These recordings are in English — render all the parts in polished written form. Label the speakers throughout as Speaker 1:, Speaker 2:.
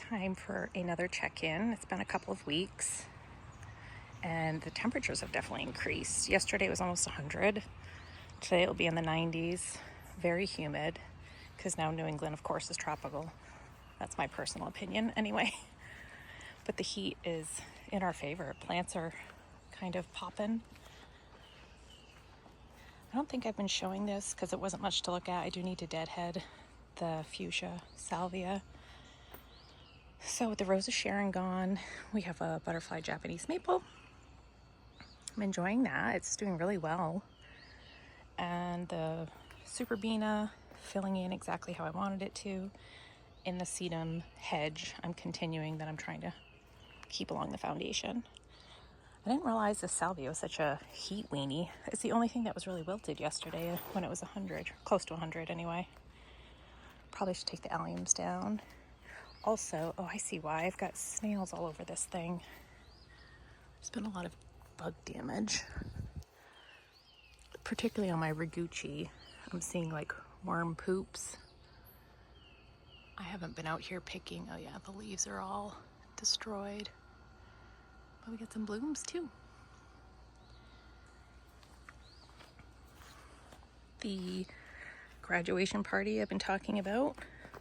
Speaker 1: time for another check-in. It's been a couple of weeks and the temperatures have definitely increased. Yesterday it was almost 100. Today it'll be in the 90s. Very humid because now New England, of course, is tropical. That's my personal opinion anyway. But the heat is in our favor. Plants are kind of popping. I don't think I've been showing this because it wasn't much to look at. I do need to deadhead the fuchsia salvia. So with the Rose of Sharon gone, we have a butterfly Japanese maple. I'm enjoying that. It's doing really well. And the Superbena filling in exactly how I wanted it to. In the sedum hedge, I'm continuing that I'm trying to keep along the foundation. I didn't realize this salvia was such a heat weenie. It's the only thing that was really wilted yesterday when it was 100, close to 100 anyway. Probably should take the alliums down. Also, oh, I see why. I've got snails all over this thing. There's been a lot of bug damage, particularly on my Rigucci. I'm seeing like worm poops. I haven't been out here picking. Oh yeah, the leaves are all destroyed. But we got some blooms too. The graduation party I've been talking about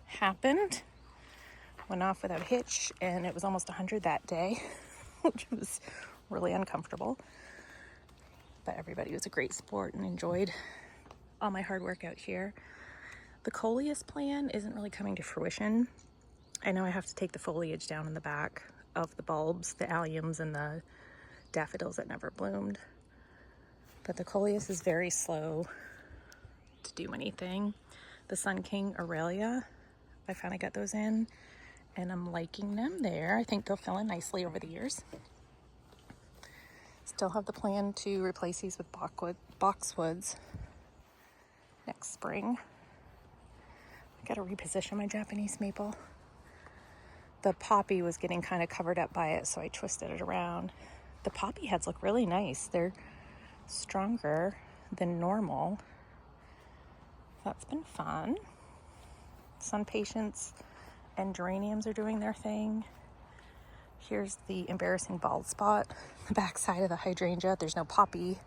Speaker 1: happened. Went off without a hitch, and it was almost 100 that day, which was really uncomfortable. But everybody was a great sport and enjoyed all my hard work out here. The coleus plan isn't really coming to fruition. I know I have to take the foliage down in the back of the bulbs, the alliums and the daffodils that never bloomed. But the coleus is very slow to do anything. The Sun King Aurelia, I finally got those in, and I'm liking them there. I think they'll fill in nicely over the years. Still have the plan to replace these with boxwoods next spring. I gotta reposition my Japanese maple. The poppy was getting kind of covered up by it, so I twisted it around. The poppy heads look really nice. They're stronger than normal. That's been fun. Sun patience and geraniums are doing their thing. Here's the embarrassing bald spot, the back side of the hydrangea. There's no poppy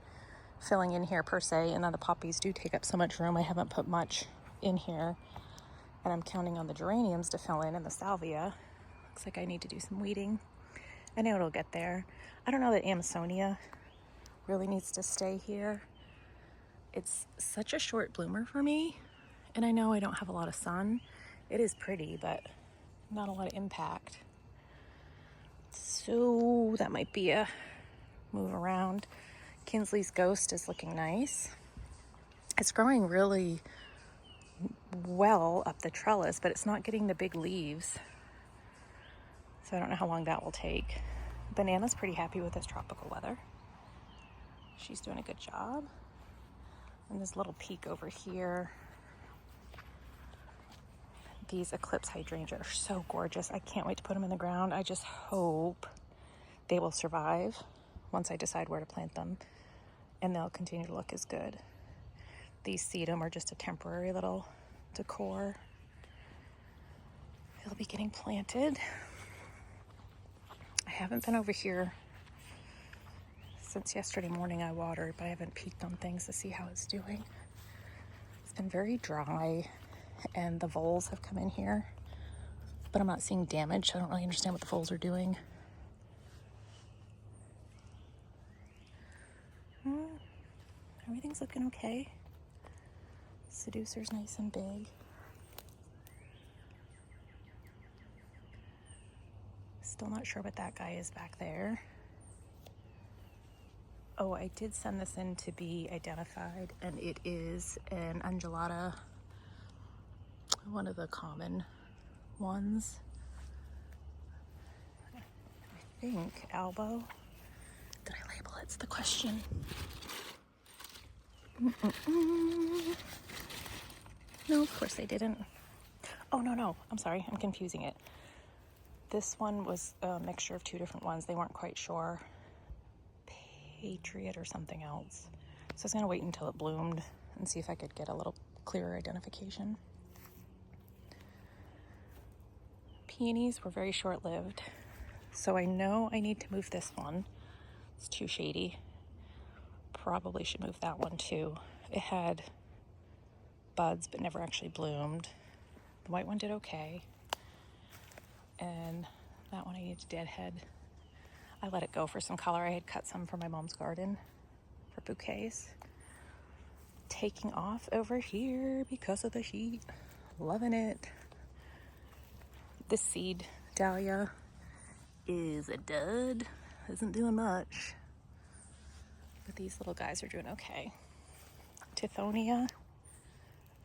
Speaker 1: filling in here per se, and then the poppies do take up so much room. I haven't put much in here, and I'm counting on the geraniums to fill in and the salvia. Looks like I need to do some weeding. I know it'll get there. I don't know that Amasonia really needs to stay here. It's such a short bloomer for me, and I know I don't have a lot of sun. It is pretty, but not a lot of impact. So that might be a move around. Kinsley's Ghost is looking nice. It's growing really well up the trellis, but it's not getting the big leaves. So I don't know how long that will take. Banana's pretty happy with this tropical weather. She's doing a good job. And this little peak over here. These eclipse hydrangea are so gorgeous. I can't wait to put them in the ground. I just hope they will survive once I decide where to plant them, and they'll continue to look as good. These sedum are just a temporary little decor. They'll be getting planted. I haven't been over here since yesterday morning. I watered, but I haven't peeked on things to see how it's doing. It's been very dry, and the voles have come in here, but I'm not seeing damage. I don't really understand what the voles are doing. Everything's looking okay. Seducer's nice and big. Still not sure what that guy is back there. Oh, I did send this in to be identified, and it is an undulata, one of the common ones. I think Albo. Did I label it? It's the question. No, of course I didn't. Oh, no, I'm sorry. I'm confusing it. This one was a mixture of two different ones. They weren't quite sure. Patriot or something else. So I was going to wait until it bloomed and see if I could get a little clearer identification. peonies were very short-lived. So I know I need to move this one. It's too shady. Probably should move that one too. It had buds but never actually bloomed. The white one did okay. And that one I need to deadhead. I let it go for some color. I had cut some from my mom's garden for bouquets. Taking off over here because of the heat. Loving it. This seed dahlia is a dud. Isn't doing much. But these little guys are doing okay. Tithonia.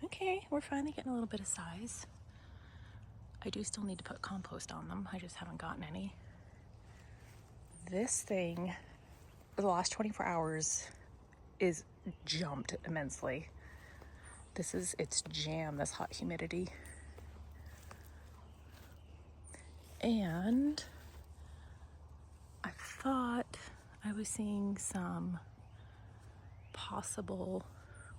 Speaker 1: Okay, we're finally getting a little bit of size. I do still need to put compost on them. I just haven't gotten any. This thing, for the last 24 hours, is jumped immensely. This is its jam, this hot humidity. And I thought I was seeing some possible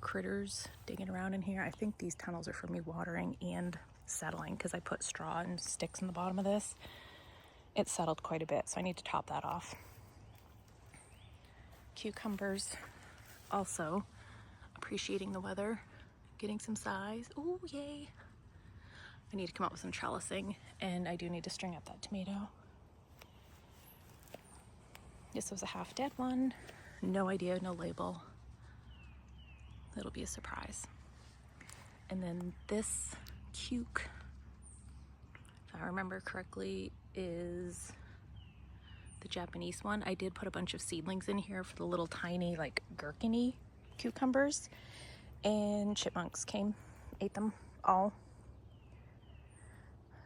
Speaker 1: critters digging around in here. I think these tunnels are for me watering and settling because I put straw and sticks in the bottom of this. It settled quite a bit, so I need to top that off. Cucumbers, also appreciating the weather, getting some size. Oh, yay. I need to come up with some trellising, and I do need to string up that tomato. This was a half dead one. No idea, no label. It'll be a surprise. And then this cuke, if I remember correctly, is the Japanese one. I did put a bunch of seedlings in here for the little tiny, like, gherkin-y cucumbers, and chipmunks came, ate them all.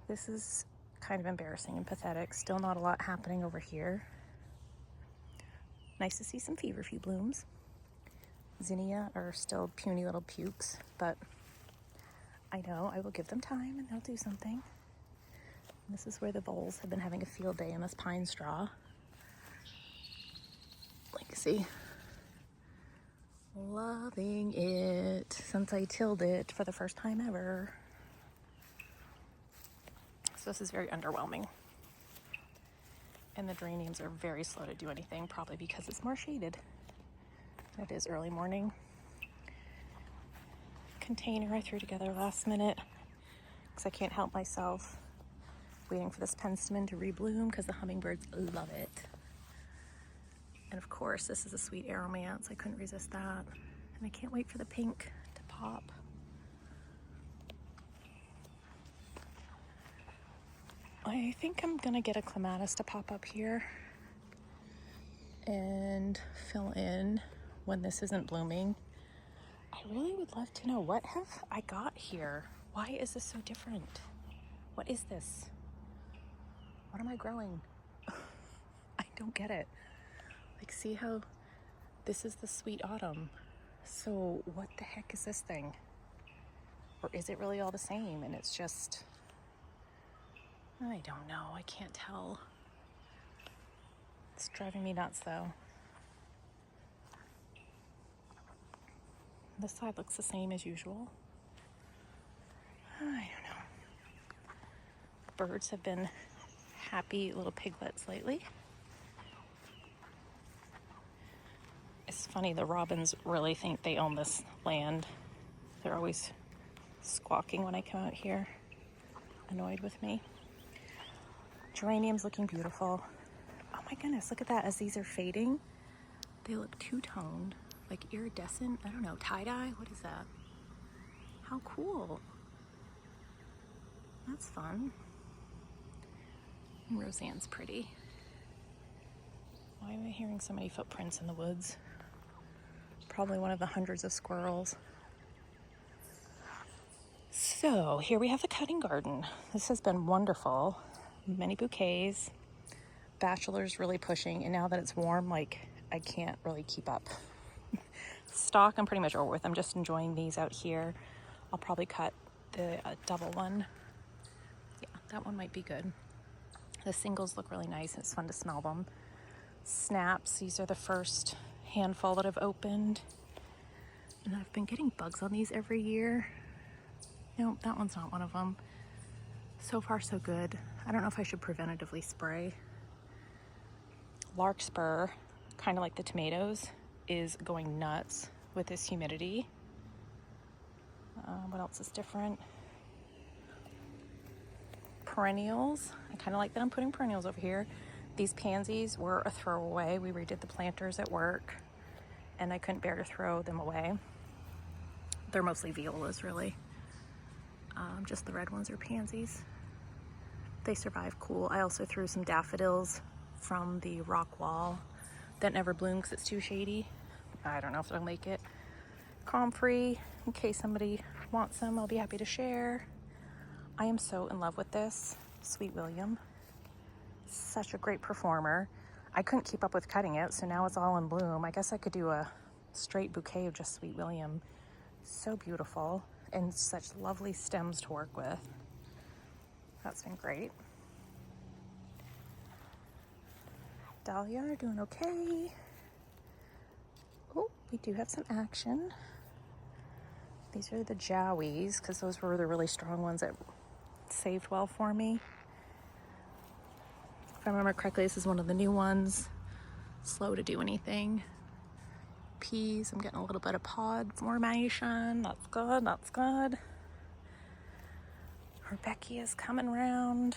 Speaker 1: This is kind of embarrassing and pathetic. Still not a lot happening over here. Nice to see some feverfew blooms. Zinnia are still puny little pukes, but I know I will give them time and they'll do something. And this is where the voles have been having a field day in this pine straw. Legacy. Loving it since I tilled it for the first time ever. So this is very underwhelming. And the geraniums are very slow to do anything, probably because it's more shaded. It is early morning. Container I threw together last minute because I can't help myself. Waiting for this penstemon to rebloom because the hummingbirds love it. And of course, this is a sweet aromance. I couldn't resist that. And I can't wait for the pink to pop. I think I'm gonna get a clematis to pop up here and fill in when this isn't blooming. I really would love to know, what have I got here? Why is this so different? What is this? What am I growing? I don't get it. Like, see how this is the sweet autumn. So what the heck is this thing? Or is it really all the same and it's just, I don't know. I can't tell. It's driving me nuts though. This side looks the same as usual. I don't know. Birds have been happy little piglets lately. It's funny, the robins really think they own this land. They're always squawking when I come out here, annoyed with me. Geraniums looking beautiful. Oh my goodness, look at that. As these are fading, they look two-toned, like iridescent. I don't know, tie-dye? What is that? How cool. That's fun. And Roseanne's pretty. Why am I hearing so many footprints in the woods? Probably one of the hundreds of squirrels. So here we have the cutting garden. This has been wonderful. Many bouquets. Bachelor's really pushing, and now that it's warm, like, I can't really keep up. Stock I'm pretty much over with. I'm just enjoying these out here. I'll probably cut the double one. Yeah, that one might be good. The singles look really nice. It's fun to smell them. Snaps, these are the first handful that I've opened. And I've been getting bugs on these every year. No, that one's not one of them. So far, so good. I don't know if I should preventatively spray. Larkspur, kind of like the tomatoes, is going nuts with this humidity. What else is different? Perennials. I kind of like that I'm putting perennials over here. These pansies were a throwaway. We redid the planters at work, and I couldn't bear to throw them away. They're mostly violas, really. Just the red ones are pansies. They survive cool. I also threw some daffodils from the rock wall that never bloom because it's too shady. I don't know if it'll make it. Comfrey, in case somebody wants them, I'll be happy to share. I am so in love with this Sweet William. Such a great performer. I couldn't keep up with cutting it, so now it's all in bloom. I guess I could do a straight bouquet of just Sweet William. So beautiful and such lovely stems to work with. That's been great. Dahlia are doing okay. Oh, we do have some action. These are the jowies, because those were the really strong ones that saved well for me. If I remember correctly, this is one of the new ones. Slow to do anything. Peas, I'm getting a little bit of pod formation. That's good, that's good. Rebecca's coming around.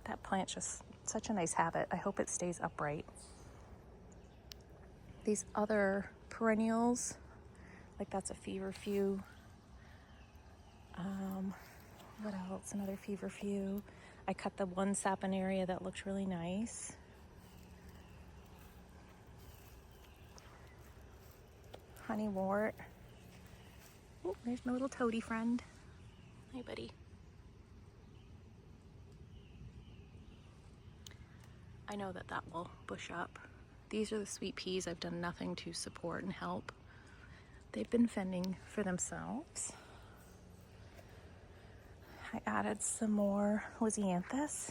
Speaker 1: That plant's just such a nice habit. I hope it stays upright. These other perennials, like that's a feverfew. What else? Another feverfew. I cut the one saponaria that looks really nice. Honeywort. Oh, there's my little toady friend. Hi, buddy. I know that will bush up. These are the sweet peas I've done nothing to support and help. They've been fending for themselves. I added some more Lysianthus.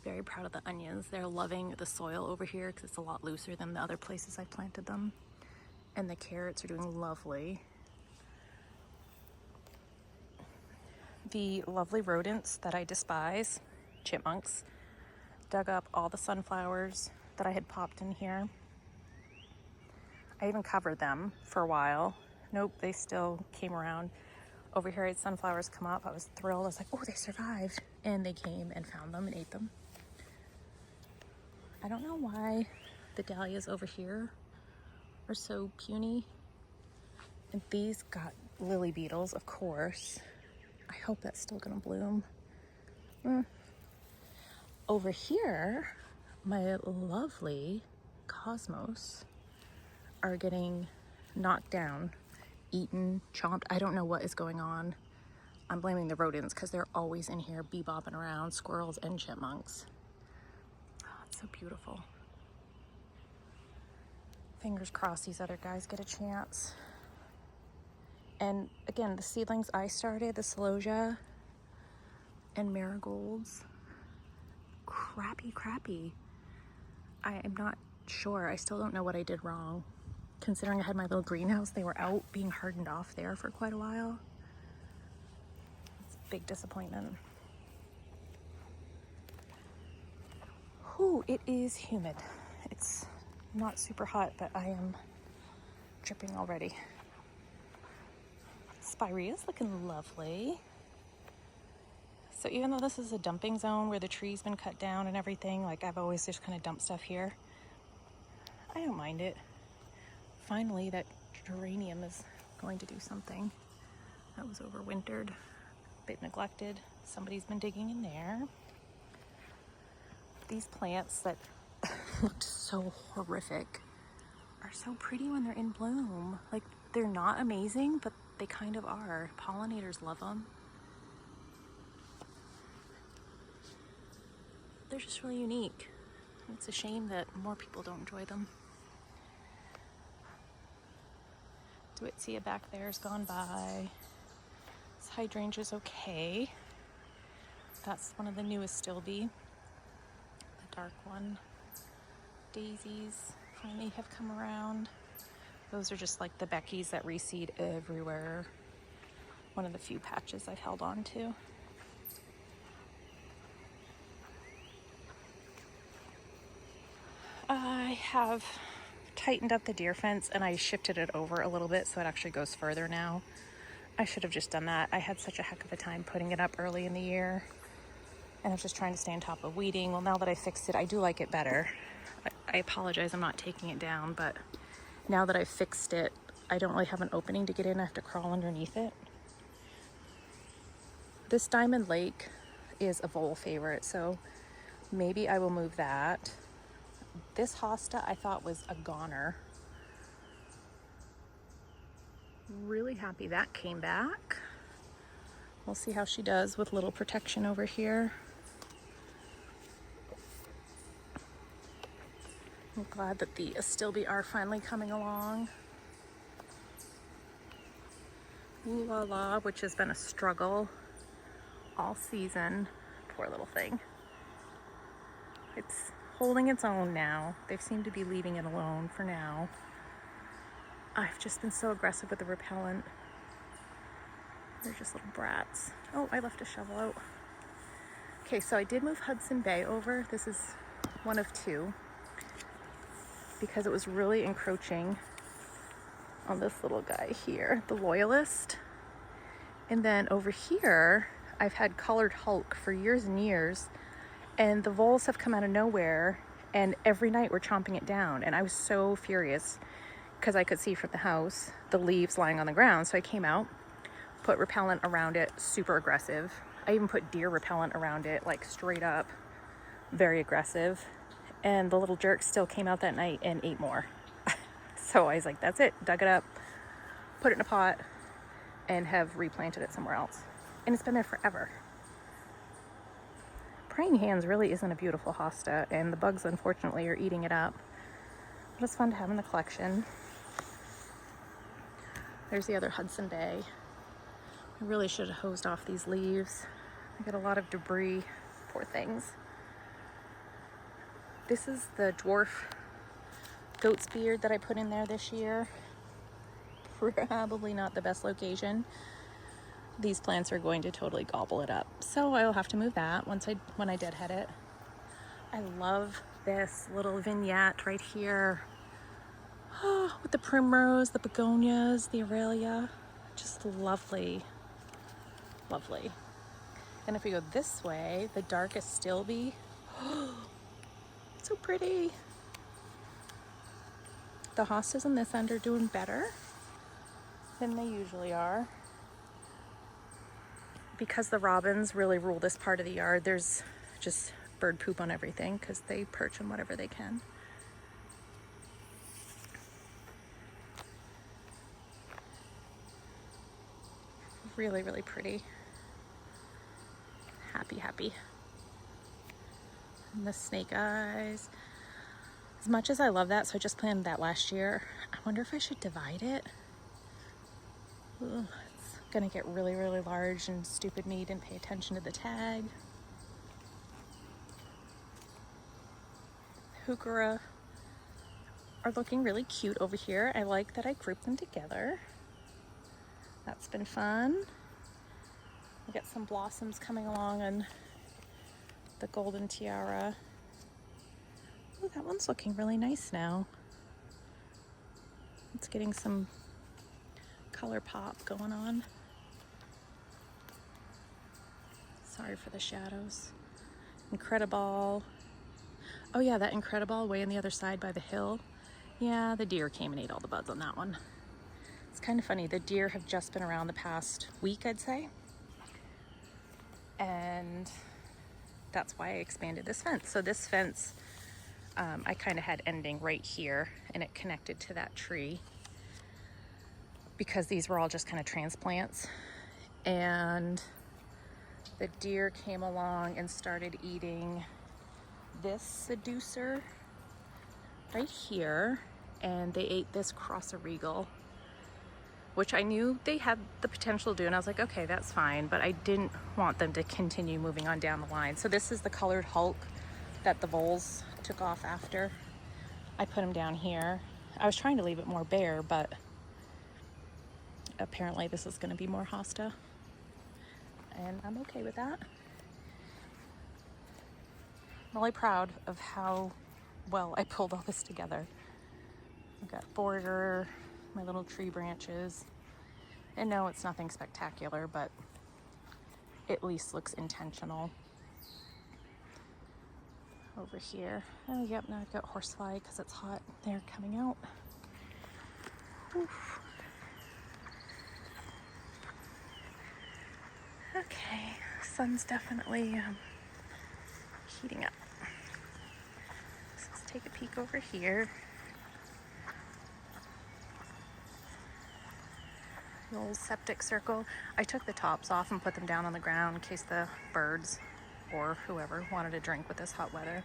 Speaker 1: Very proud of the onions. They're loving the soil over here because it's a lot looser than the other places I planted them. And the carrots are doing lovely. The lovely rodents that I despise, chipmunks, dug up all the sunflowers that I had popped in here. I even covered them for a while. Nope, they still came around. Over here I had sunflowers come up. I was thrilled. I was like, oh, they survived. And they came and found them and ate them. I don't know why the dahlias over here are so puny. And these got lily beetles, of course. I hope that's still gonna bloom. Over here, my lovely cosmos are getting knocked down, eaten, chomped. I don't know what is going on. I'm blaming the rodents because they're always in here bebopping around, squirrels and chipmunks. Oh, it's so beautiful. Fingers crossed these other guys get a chance. And again, the seedlings I started, the celosia and marigolds, crappy. I am not sure. I still don't know what I did wrong. Considering I had my little greenhouse, they were out being hardened off there for quite a while. It's a big disappointment. Whew, it is humid. It's not super hot, but I am dripping already. Spirea's looking lovely. So even though this is a dumping zone where the tree's been cut down and everything, like I've always just kind of dumped stuff here, I don't mind it. Finally, that geranium is going to do something. That was overwintered, a bit neglected. Somebody's been digging in there. These plants that looked so horrific are so pretty when they're in bloom. Like, they're not amazing, but they kind of are. Pollinators love them. They're just really unique. It's a shame that more people don't enjoy them. Dwitsia back there's gone by. This hydrangea's okay. That's one of the newest Stilby. The dark one. Daisies finally have come around. Those are just like the Beckies that reseed everywhere. One of the few patches I've held on to. have tightened up the deer fence and I shifted it over a little bit so it actually goes further now. I should have just done that. I had such a heck of a time putting it up early in the year, and I was just trying to stay on top of weeding. Well, now that I fixed it, I do like it better. I apologize, I'm not taking it down, but now that I fixed it, I don't really have an opening to get in. I have to crawl underneath it. This Diamond Lake is a vole favorite, so maybe I will move that. This hosta I thought was a goner. Really happy that came back. We'll see how she does with little protection over here. I'm glad that the Astilbe are finally coming along. Ooh La La, which has been a struggle all season. Poor little thing. It's holding its own now. They seem to be leaving it alone for now. I've just been so aggressive with the repellent. They're just little brats. Oh, I left a shovel out. Okay, so I did move Hudson Bay over. This is one of two, because it was really encroaching on this little guy here, the Loyalist. And then over here, I've had Colored Hulk for years and years, and the voles have come out of nowhere, and every night we're chomping it down. And I was so furious because I could see from the house the leaves lying on the ground. So I came out, put repellent around it, super aggressive. I even put deer repellent around it, like straight up, very aggressive. And the little jerk still came out that night and ate more. So I was like, that's it, dug it up, put it in a pot, and have replanted it somewhere else. And it's been there forever. Praying Hands really isn't a beautiful hosta, and the bugs unfortunately are eating it up. But it's fun to have in the collection. There's the other Hudson Bay. I really should have hosed off these leaves. I got a lot of debris, poor things. This is the dwarf goat's beard that I put in there this year. Probably not the best location. These plants are going to totally gobble it up. So I will have to move that when I deadhead it. I love this little vignette right here. Oh, with the primrose, the begonias, the Aurelia. Just lovely, lovely. And if we go this way, the darkest Astilbe. So pretty. The hostas in this end are doing better than they usually are. Because the robins really rule this part of the yard, there's just bird poop on everything because they perch on whatever they can. Really, really pretty. Happy, happy. And the snake eyes. As much as I love that, so I just planted that last year, I wonder if I should divide it. Ooh, it's gonna get really, really large, and stupid me didn't pay attention to the tag. Heuchera are looking really cute over here. I like that I grouped them together. That's been fun. We got some blossoms coming along on the golden tiara. Oh, that one's looking really nice now. It's getting some color pop going on. Sorry for the shadows. Incredible. Oh yeah, that Incredible way on the other side by the hill. Yeah, the deer came and ate all the buds on that one. It's kind of funny, the deer have just been around the past week, I'd say. And that's why I expanded this fence. So this fence, I kind of had ending right here, and it connected to that tree because these were all just kind of transplants. And the deer came along and started eating this seducer right here, and they ate this crosser regal, which I knew they had the potential to do, and I was like, okay, that's fine, but I didn't want them to continue moving on down the line. So this is the Colored Hulk that the voles took off after. I put him down here. I was trying to leave it more bare, but apparently this is gonna be more hosta, and I'm okay with that. I'm really proud of how well I pulled all this together. I've got border, my little tree branches, and no, it's nothing spectacular, but at least looks intentional. Over here, oh yep, now I've got horsefly because it's hot. They're coming out. Oof. Okay, sun's definitely heating up. So let's take a peek over here. The old septic circle. I took the tops off and put them down on the ground in case the birds or whoever wanted to drink with this hot weather.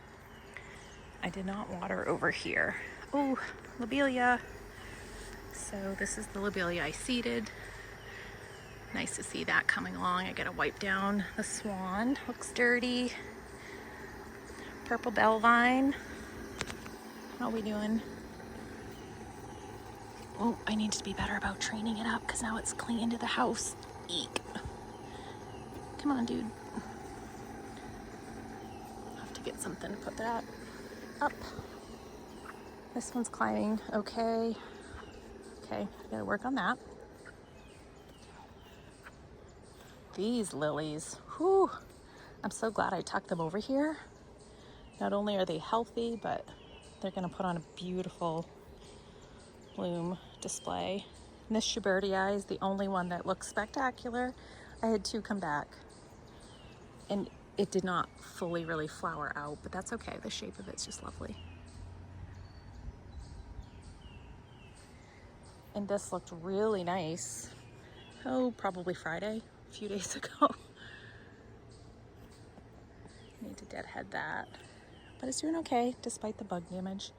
Speaker 1: I did not water over here. Oh, lobelia. So this is the lobelia I seeded. Nice to see that coming along. I gotta wipe down the swan. Looks dirty. Purple bell vine. How are we doing? Oh, I need to be better about training it up because now it's clinging to the house. Eek. Come on, dude. I'll have to get something to put that up. This one's climbing. Okay. Okay, gotta work on that. These lilies. Whew. I'm so glad I tucked them over here. Not only are they healthy, but they're gonna put on a beautiful bloom display. And this Schubertii is the only one that looks spectacular. I had two come back and it did not fully really flower out, but that's okay. The shape of it's just lovely. And this looked really nice. Oh, probably Friday, a few days ago. Need to deadhead that, but it's doing okay despite the bug damage.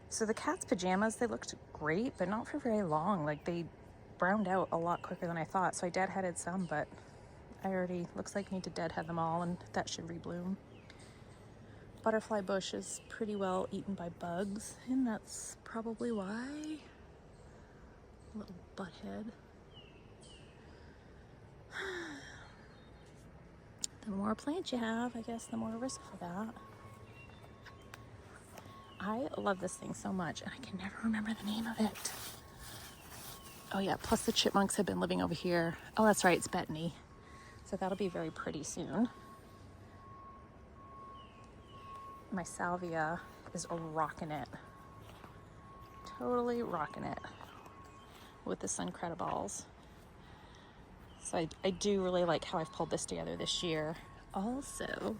Speaker 1: So the cat's pajamas, they looked great, but not for very long. Like they browned out a lot quicker than I thought. So I deadheaded some, but I already, looks like I need to deadhead them all and that should rebloom. Butterfly bush is pretty well eaten by bugs, and that's probably why. Little butthead. The more plants you have, I guess, the more risk for that. I love this thing so much, and I can never remember the name of it. Oh yeah, plus the chipmunks have been living over here. Oh, that's right, it's Bethany. So that'll be very pretty soon. My salvia is rocking it. Totally rocking it with the suncrediballs. So I do really like how I've pulled this together this year. Also,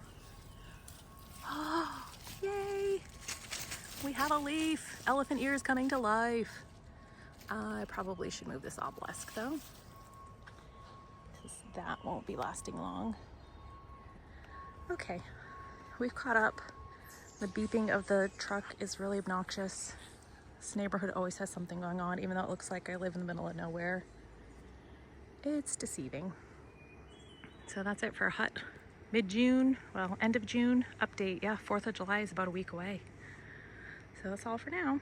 Speaker 1: oh, yay! We have a leaf. Elephant ears coming to life. I probably should move this obelisk though, because that won't be lasting long. Okay, we've caught up. The beeping of the truck is really obnoxious. This neighborhood always has something going on, even though it looks like I live in the middle of nowhere. It's deceiving. So that's it for a hut. Mid-June, well, end of June update. Yeah, 4th of July is about a week away. So that's all for now.